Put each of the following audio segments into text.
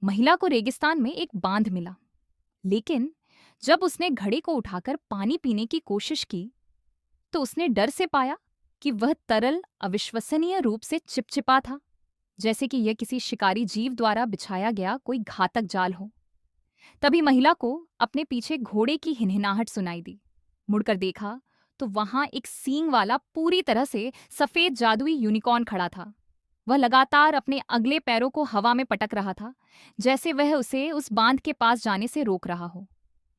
महिला को रेगिस्तान में एक बांध मिला, लेकिन जब उसने घड़े को उठाकर पानी पीने की कोशिश की तो उसने डर से पाया कि वह तरल अविश्वसनीय रूप से चिपचिपा था, जैसे कि यह किसी शिकारी जीव द्वारा बिछाया गया कोई घातक जाल हो। तभी महिला को अपने पीछे घोड़े की हिनहिनाहट सुनाई दी। मुड़कर देखा तो वहां एक सींग वाला पूरी तरह से सफेद जादुई यूनिकॉर्न खड़ा था। वह लगातार अपने अगले पैरों को हवा में पटक रहा था, जैसे वह उसे उस बांध के पास जाने से रोक रहा हो।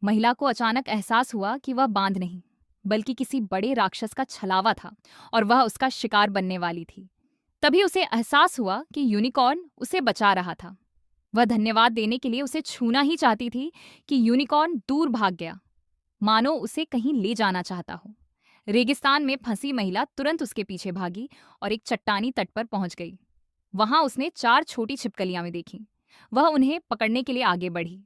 महिला को अचानक एहसास हुआ कि वह बांध नहीं, बल्कि किसी बड़े राक्षस का छलावा था और वह उसका शिकार बनने वाली थी। तभी उसे एहसास हुआ कि यूनिकॉर्न उसे बचा रहा था। वह धन्यवाद देने के लिए उसे छूना ही चाहती थी कि यूनिकॉर्न दूर भाग गया, मानो उसे कहीं ले जाना चाहता हो। रेगिस्तान में फंसी महिला तुरंत उसके पीछे भागी और एक चट्टानी तट पर पहुंच गई। वहां उसने 4 छोटी छिपकलियां में देखी। वह उन्हें पकड़ने के लिए आगे बढ़ी,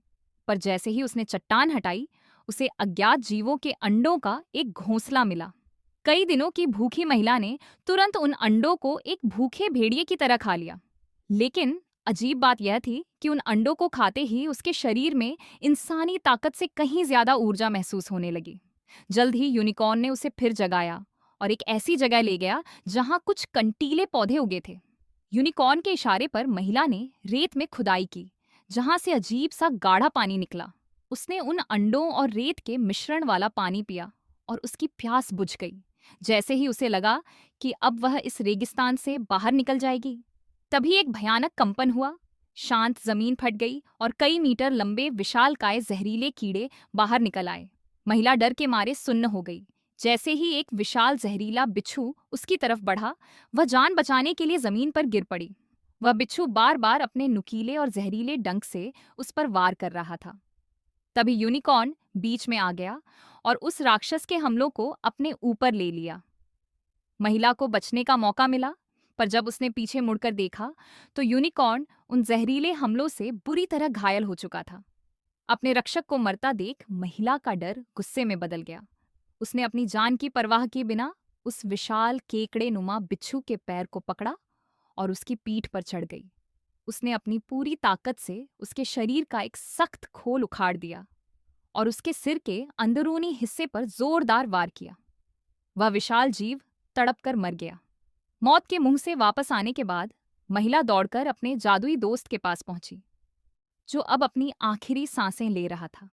पर जैसे ही उसने चट्टान हटाई, उसे अज्ञात जीवों के अंडों का एक घोंसला मिला। कई दिनों की भूखी महिला ने तुरंत उन अंडों को एक भूखे भेड़िए की तरह खा लिया। लेकिन अजीब बात यह थी कि उन अंडों को खाते ही उसके शरीर में इंसानी ताकत से कहीं ज्यादा ऊर्जा महसूस होने लगी। जल्द ही यूनिकॉर्न ने उसे फिर जगाया और एक ऐसी जगह ले गया जहां कुछ कंटीले पौधे उगे थे। यूनिकॉर्न के इशारे पर महिला ने रेत में खुदाई की, जहां से अजीब सा गाढ़ा पानी निकला। उसने उन अंडों और रेत के मिश्रण वाला पानी पिया और उसकी प्यास बुझ गई। जैसे ही उसे लगा कि अब वह इस रेगिस्तान से बाहर निकल जाएगी, तभी एक भयानक कंपन हुआ। शांत जमीन फट गई और कई मीटर लंबे विशालकाय जहरीले कीड़े बाहर निकल आए। महिला डर के मारे सुन्न हो गई। जैसे ही एक विशाल जहरीला बिच्छू उसकी तरफ बढ़ा, वह जान बचाने के लिए जमीन पर गिर पड़ी। वह बिच्छू बार बार अपने नुकीले और जहरीले डंक से उस पर वार कर रहा था। तभी यूनिकॉर्न बीच में आ गया और उस राक्षस के हमलों को अपने ऊपर ले लिया। महिला को बचने का मौका मिला, पर जब उसने पीछे मुड़कर देखा तो यूनिकॉर्न उन जहरीले हमलों से बुरी तरह घायल हो चुका था। अपने रक्षक को मरता देख महिला का डर गुस्से में बदल गया। उसने अपनी जान की परवाह किए बिना उस विशाल केकड़े नुमा बिच्छू के पैर को पकड़ा और उसकी पीठ पर चढ़ गई। उसने अपनी पूरी ताकत से उसके शरीर का एक सख्त खोल उखाड़ दिया और उसके सिर के अंदरूनी हिस्से पर जोरदार वार किया। वह विशाल जीव तड़प कर मर गया। मौत के मुंह से वापस आने के बाद महिला दौड़कर अपने जादुई दोस्त के पास पहुंची, जो अब अपनी आखिरी सांसें ले रहा था।